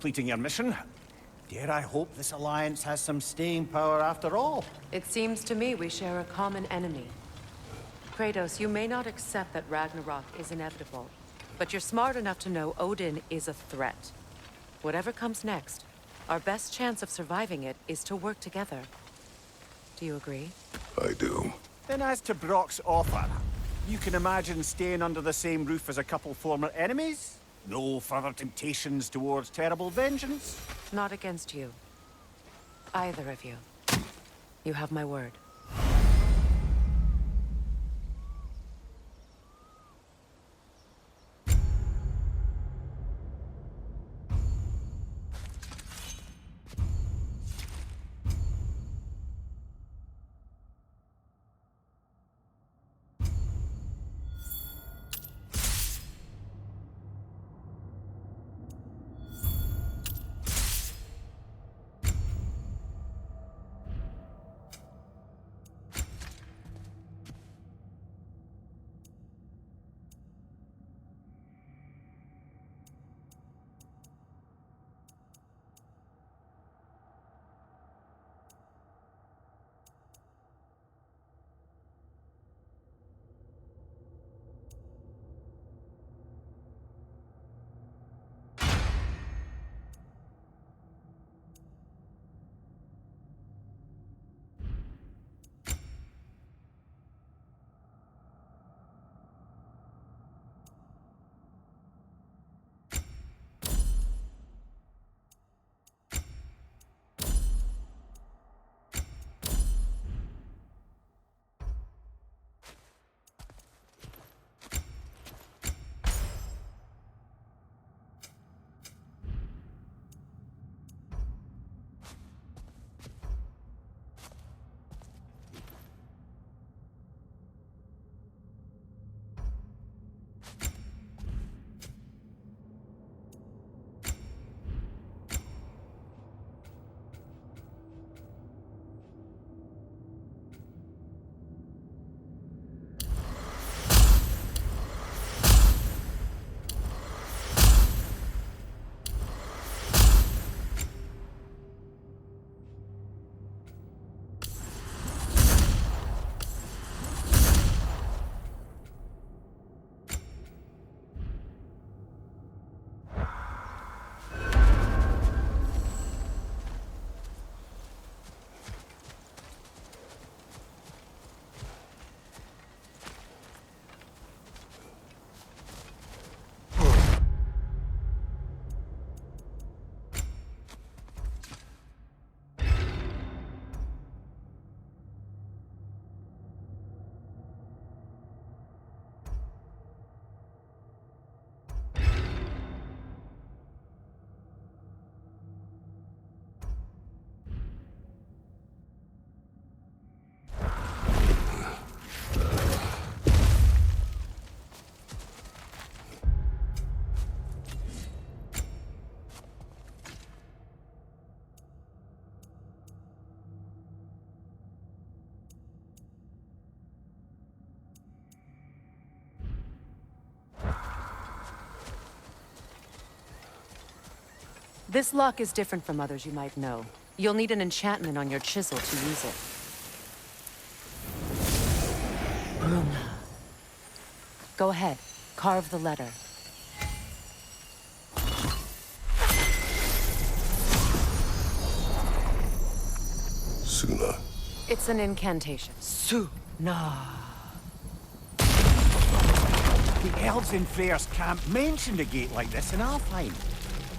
completing your mission. Dare I hope this alliance has some staying power after all? It seems to me we share a common enemy. Kratos, you may not accept that Ragnarok is inevitable, but you're smart enough to know Odin is a threat. Whatever comes next, our best chance of surviving it is to work together. Do you agree? I do. Then as to Brock's offer, you can imagine staying under the same roof as a couple former enemies? No further temptations towards terrible vengeance? Not against you. Either of you. You have my word. This lock is different from others you might know. You'll need an enchantment on your chisel to use it. Go ahead, carve the letter. Suna. It's an incantation. Suna. The elves in Freyr's camp mentioned a gate like this in Alfheim.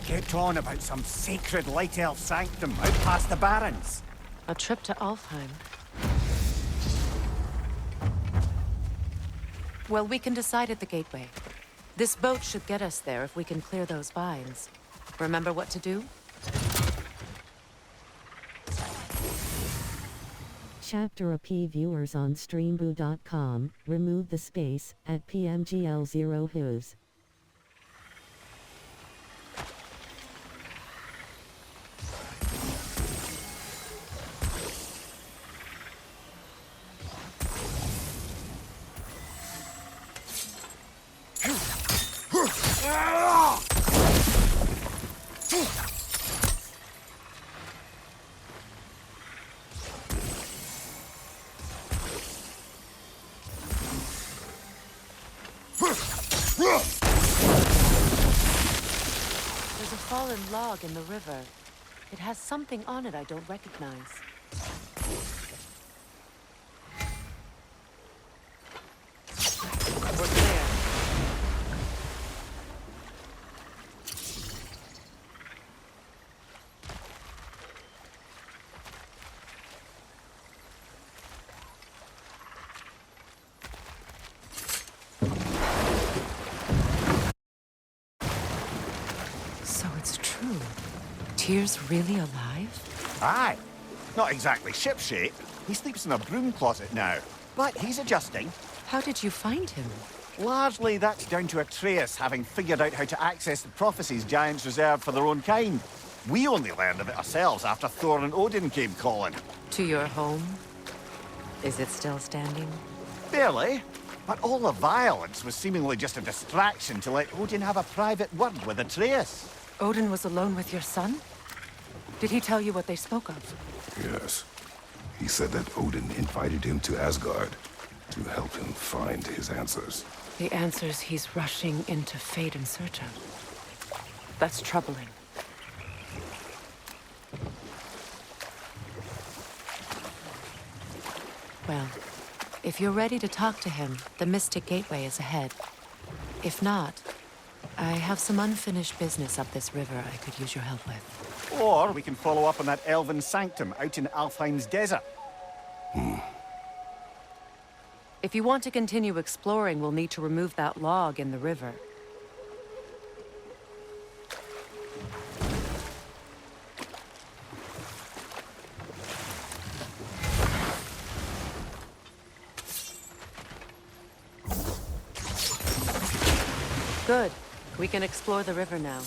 Kept on about some sacred light elf sanctum out past the barrens. A trip to Alfheim. Well, we can decide at the gateway. This boat should get us there if we can clear those vines. Remember what to do? Chapter AP viewers on streamboo.com, remove the space at PMGL0 Who's. fallen log in the river. It has something on it I don't recognize. We're clear. So it's true. Tyr's really alive? Aye. Not exactly shipshape. He sleeps in a broom closet now. But he's adjusting. How did you find him? Largely, that's down to Atreus having figured out how to access the prophecies giants reserved for their own kind. We only learned of it ourselves after Thor and Odin came calling. To your home? Is it still standing? Barely. But all the violence was seemingly just a distraction to let Odin have a private word with Atreus. Odin was alone with your son? Did he tell you what they spoke of? Yes. He said that Odin invited him to Asgard to help him find his answers. The answers he's rushing into fate in search of. That's troubling. Well, if you're ready to talk to him, the Mystic Gateway is ahead. If not, I have some unfinished business up this river I could use your help with. Or we can follow up on that elven sanctum out in Alfheim's desert. If you want to continue exploring, we'll need to remove that log in the river. Good. We can explore the river now.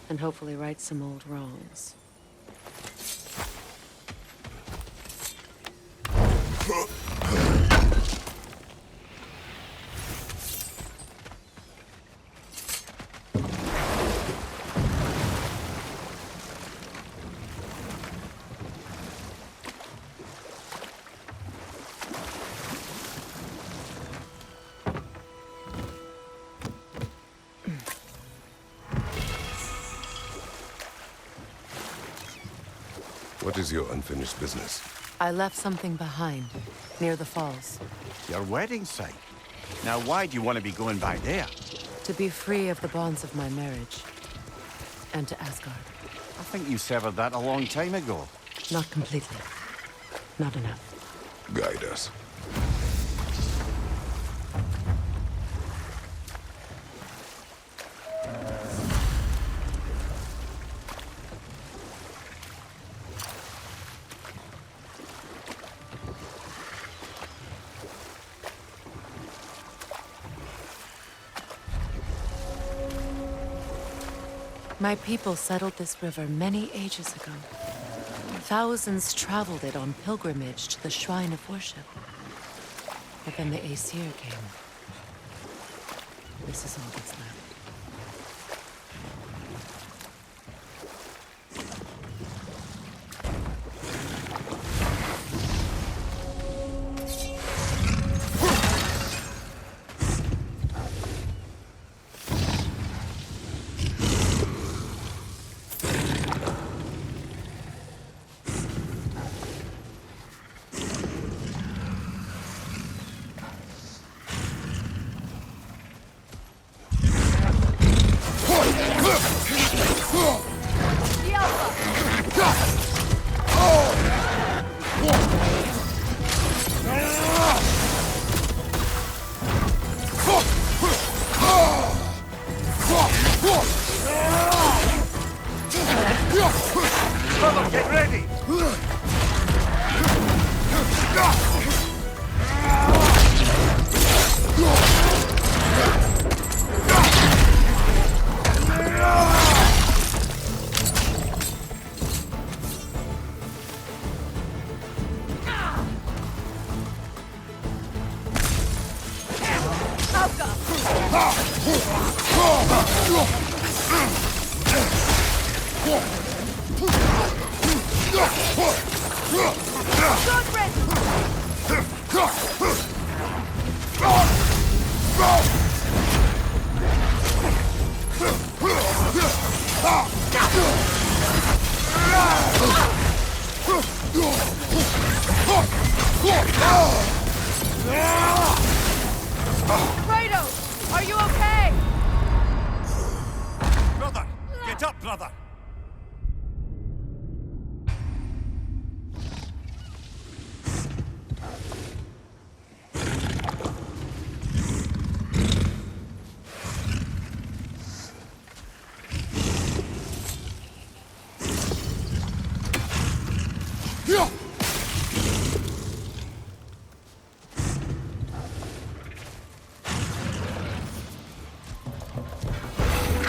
And hopefully right some old wrongs. What is your unfinished business? I left something behind, near the falls. Your wedding site. Now why do you want to be going by there? To be free of the bonds of my marriage. And to Asgard. I think you severed that a long time ago. Not completely. Not enough. Guide us. My people settled this river many ages ago. Thousands traveled it on pilgrimage to the shrine of worship. But then the Aesir came. This is all that's left. Brother, get ready! Kratos! Are you okay? Brother! Get up, brother!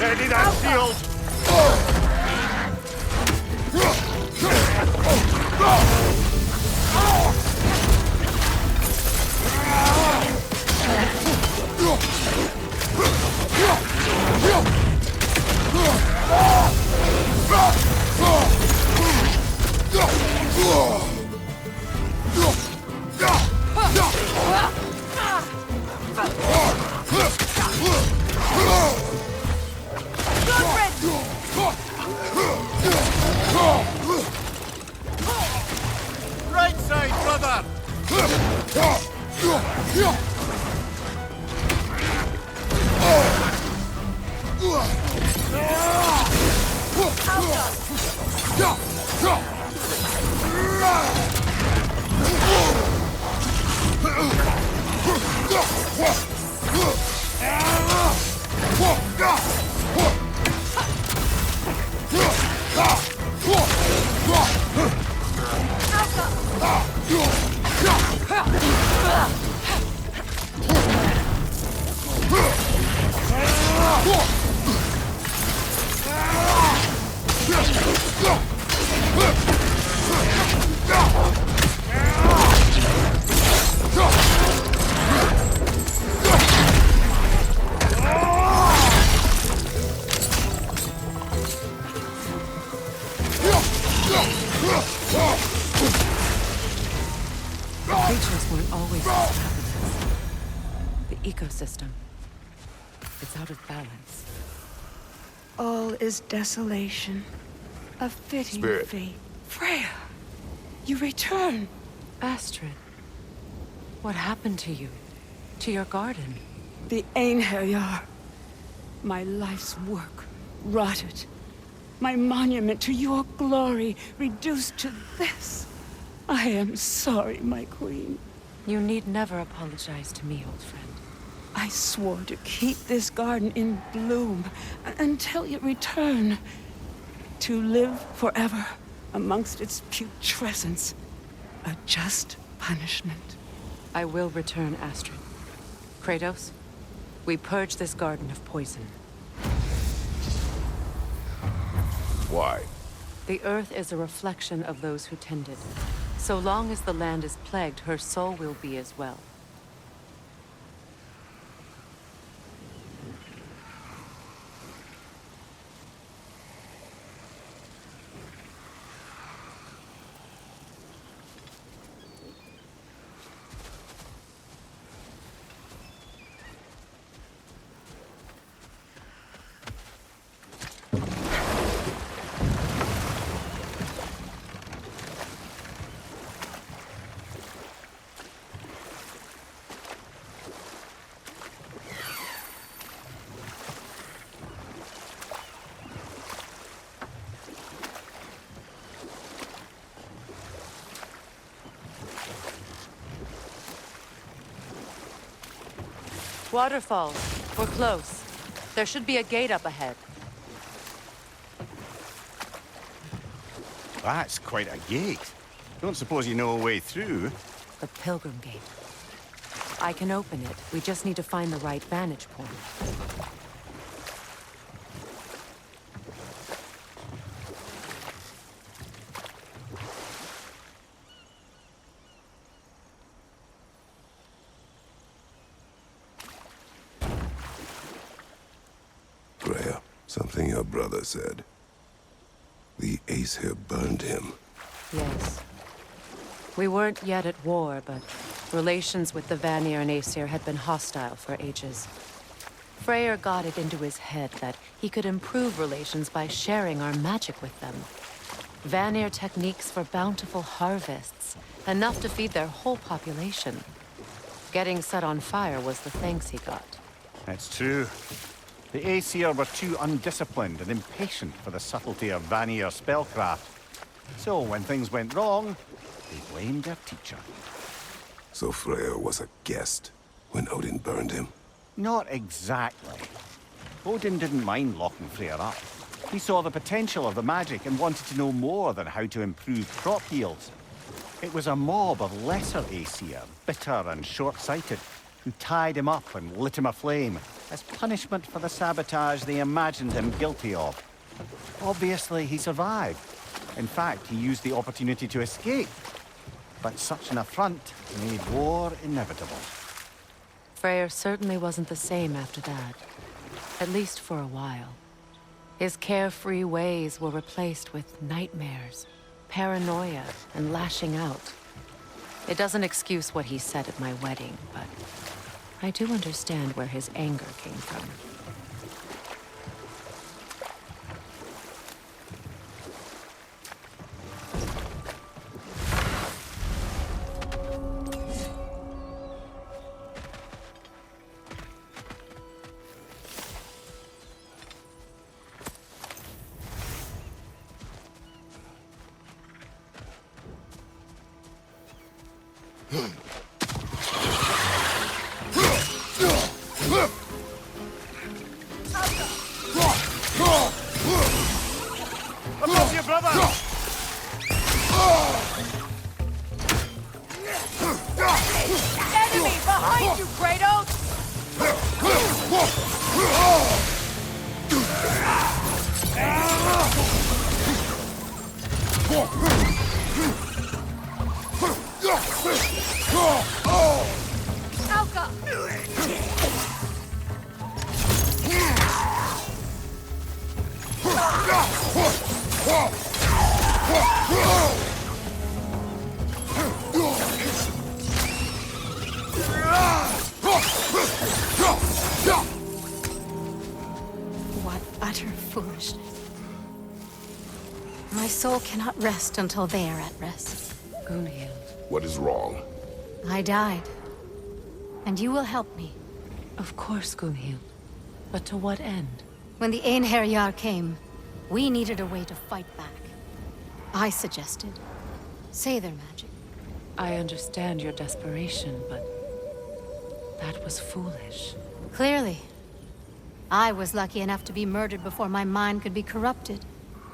Ready that shield! Right side, brother! Creatures weren't always like habitats. The ecosystem. It's out of balance. All is desolation. A fitting Spirit. fate. Freya, you return. Astrid, what happened to you? To your garden? The Einherjar. My life's work rotted. My monument to your glory reduced to this. I am sorry, my queen. You need never apologize to me, old friend. I swore to keep this garden in bloom until you return. To live forever amongst its putrescence. A just punishment. I will return, Astrid. Kratos, we purge this garden of poison. Why? The earth is a reflection of those who tend it. So long as the land is plagued, her soul will be as well. Waterfalls. We're close. There should be a gate up ahead. That's quite a gate. Don't suppose you know a way through? The Pilgrim Gate. I can open it. We just need to find the right vantage point. Freya, something your brother said. The Aesir burned him. Yes. We weren't yet at war, but relations with the Vanir and Aesir had been hostile for ages. Freyr got it into his head that he could improve relations by sharing our magic with them. Vanir techniques for bountiful harvests, enough to feed their whole population. Getting set on fire was the thanks he got. It's true. The Aesir were too undisciplined and impatient for the subtlety of Vanir spellcraft. So when things went wrong, they blamed their teacher. So Freyr was a guest when Odin burned him? Not exactly. Odin didn't mind locking Freyr up. He saw the potential of the magic and wanted to know more than how to improve crop yields. It was a mob of lesser Aesir, bitter and short-sighted, who tied him up and lit him aflame as punishment for the sabotage they imagined him guilty of. Obviously, he survived. In fact, he used the opportunity to escape. But such an affront made war inevitable. Freyr certainly wasn't the same after that. At least for a while. His carefree ways were replaced with nightmares, paranoia, and lashing out. It doesn't excuse what he said at my wedding, but I do understand where his anger came from. Above you, brother! Enemy behind you, Kratos! What utter foolishness. My soul cannot rest until they are at rest. Gunhild. What is wrong? I died. And you will help me. Of course, Gunhild. But to what end? When the Einherjar came, we needed a way to fight back. I suggested Seidr magic. I understand your desperation, but that was foolish. Clearly. I was lucky enough to be murdered before my mind could be corrupted,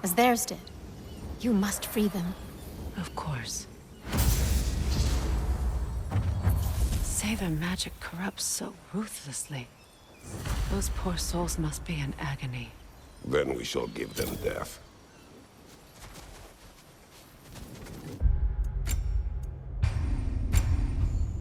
as theirs did. You must free them. Of course. Seidr magic corrupts so ruthlessly. Those poor souls must be in agony. Then we shall give them death.